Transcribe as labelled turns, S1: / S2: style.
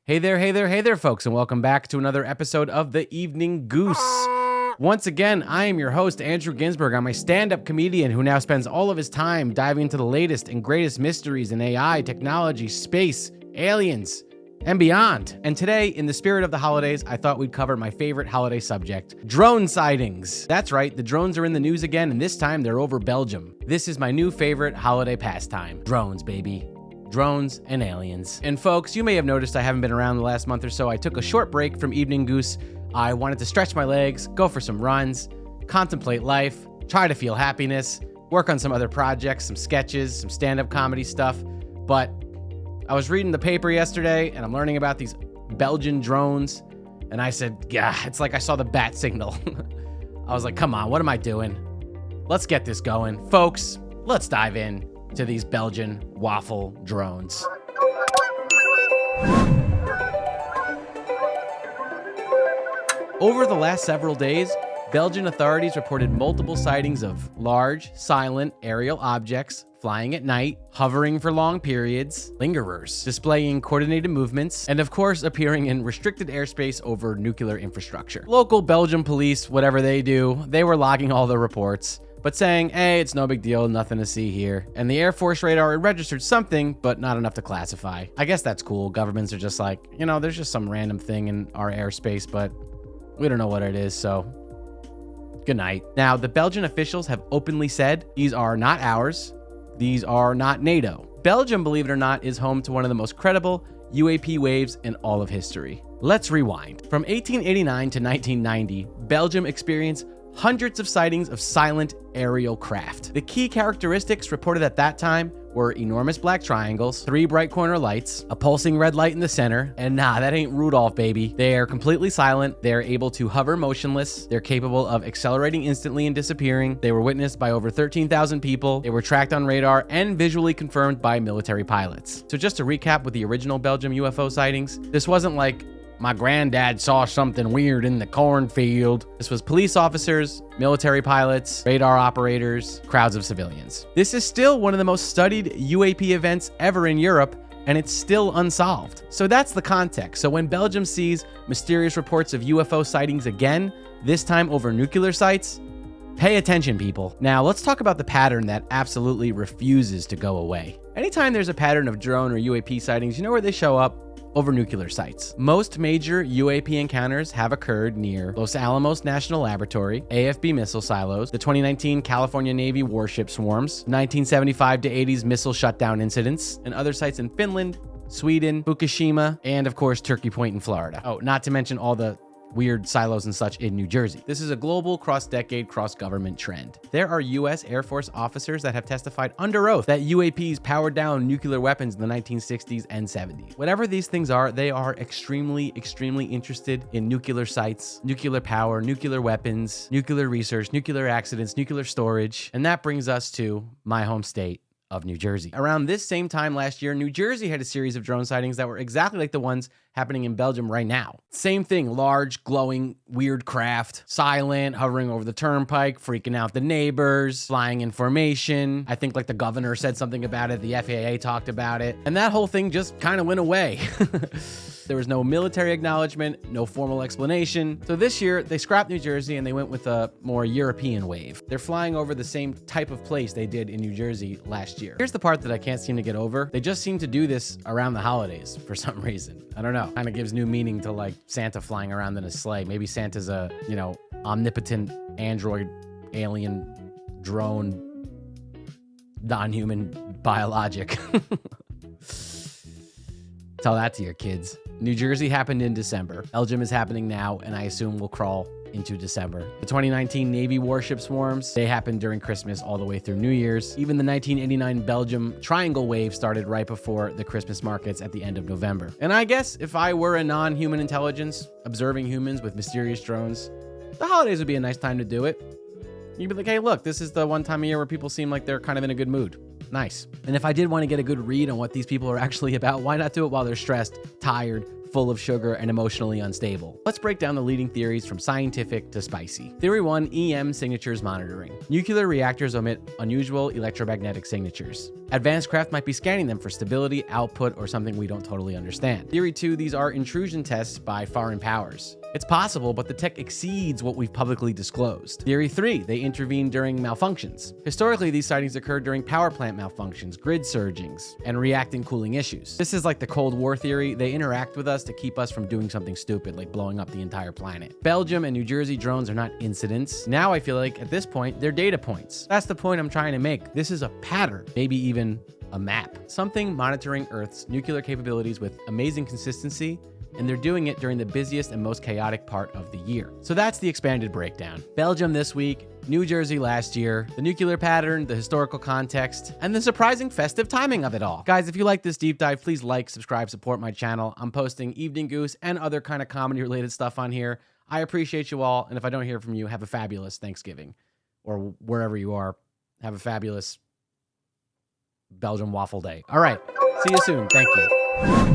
S1: Hey there, hey there, hey there, folks, and welcome back to another episode of The Evening Goose. Once again, I am your host, Andrew Ginsberg. I'm a stand-up comedian who now spends all of his time diving into the latest and greatest mysteries in AI, technology, space, aliens, and beyond. And today, in the spirit of the holidays, I thought we'd cover my favorite holiday subject, drone sightings. That's right, the drones are in the news again, and this time they're over Belgium. This is my new favorite holiday pastime. Drones, baby. Drones and aliens. And folks, you may have noticed I haven't been around the last month or so. I took a short break from Evening Goose. I wanted to stretch my legs, go for some runs, contemplate life, try to feel happiness, work on some other projects, some sketches, some stand-up comedy stuff. But I was reading the paper yesterday and I'm learning about these Belgian drones. And I said, yeah, it's like I saw the bat signal. I was like, come on, what am I doing? Let's get this going. Folks, let's dive in to these Belgian waffle drones. Over the last several days, Belgian authorities reported multiple sightings of large, silent aerial objects flying at night, hovering for long periods, lingerers, displaying coordinated movements, and of course appearing in restricted airspace over nuclear infrastructure. Local Belgian police, whatever they do, they were logging all the reports, but saying, hey, it's no big deal, nothing to see here. And the Air Force radar had registered something, but not enough to classify. I guess that's cool. Governments are just like, you know, there's just some random thing in our airspace, but we don't know what it is, so good night. Now, the Belgian officials have openly said, these are not ours. These are not NATO. Belgium, believe it or not, is home to one of the most credible UAP waves in all of history. Let's rewind. From 1889 to 1990, Belgium experienced hundreds of sightings of silent aerial craft. The key characteristics reported at that time were enormous black triangles, 3 bright corner lights, a pulsing red light in the center, and nah, that ain't Rudolph, baby. They are completely silent. They're able to hover motionless. They're capable of accelerating instantly and disappearing. They were witnessed by over 13,000 people. They were tracked on radar and visually confirmed by military pilots. So just to recap with the original Belgium UFO sightings, this wasn't like my granddad saw something weird in the cornfield. This was police officers, military pilots, radar operators, crowds of civilians. This is still one of the most studied UAP events ever in Europe, and it's still unsolved. So that's the context. So when Belgium sees mysterious reports of UFO sightings again, this time over nuclear sites, pay attention, people. Now, let's talk about the pattern that absolutely refuses to go away. Anytime there's a pattern of drone or UAP sightings, you know where they show up? Over nuclear sites. Most major UAP encounters have occurred near Los Alamos National Laboratory, AFB missile silos, the 2019 California Navy warship swarms, 1975 to 80s missile shutdown incidents, and other sites in Finland, Sweden, Fukushima, and of course, Turkey Point in Florida. Oh, not to mention all the weird silos and such in New Jersey. This is a global, cross-decade, cross-government trend. There are U.S. Air Force officers that have testified under oath that UAPs powered down nuclear weapons in the 1960s and 70s. Whatever these things are, they are extremely, extremely interested in nuclear sites, nuclear power, nuclear weapons, nuclear research, nuclear accidents, nuclear storage. And that brings us to my home state of New Jersey. Around this same time last year, New Jersey had a series of drone sightings that were exactly like the ones happening in Belgium right now. Same thing, large, glowing, weird craft, silent, hovering over the turnpike, freaking out the neighbors, flying in formation. I think like the governor said something about it, the FAA talked about it, and that whole thing just kind of went away. There was no military acknowledgement, no formal explanation. So this year, they scrapped New Jersey and they went with a more European wave. They're flying over the same type of place they did in New Jersey last year. Here's the part that I can't seem to get over. They just seem to do this around the holidays for some reason. I don't know. Kind of gives new meaning to like Santa flying around in a sleigh. Maybe Santa's a, you know, omnipotent android, alien, drone, non-human biologic. Tell that to your kids. New Jersey happened in December. Belgium is happening now, and I assume will crawl into December. The 2019 Navy warship swarms, they happened during Christmas all the way through New Year's. Even the 1989 Belgium triangle wave started right before the Christmas markets at the end of November. And I guess if I were a non-human intelligence observing humans with mysterious drones, the holidays would be a nice time to do it. You'd be like, hey, look, this is the one time of year where people seem like they're kind of in a good mood. Nice. And if I did want to get a good read on what these people are actually about, why not do it while they're stressed, tired, full of sugar, and emotionally unstable. Let's break down the leading theories from scientific to spicy. Theory 1, EM signatures monitoring. Nuclear reactors omit unusual electromagnetic signatures. Advanced craft might be scanning them for stability, output, or something we don't totally understand. Theory 2, these are intrusion tests by foreign powers. It's possible, but the tech exceeds what we've publicly disclosed. Theory 3, they intervene during malfunctions. Historically, these sightings occurred during power plant malfunctions, grid surgings, and reacting cooling issues. This is like the Cold War theory. They interact with us to keep us from doing something stupid, like blowing up the entire planet. Belgium and New Jersey drones are not incidents. Now I feel like at this point, they're data points. That's the point I'm trying to make. This is a pattern, maybe even a map. Something monitoring Earth's nuclear capabilities with amazing consistency, and they're doing it during the busiest and most chaotic part of the year. So that's the expanded breakdown. Belgium this week, New Jersey last year, the nuclear pattern, the historical context, and the surprising festive timing of it all. Guys, if you like this deep dive, please like, subscribe, support my channel. I'm posting Evening Goose and other kind of comedy related stuff on here. I appreciate you all, and if I don't hear from you, have a fabulous Thanksgiving. Or wherever you are, have a fabulous Belgian waffle day. All right, see you soon. Thank you.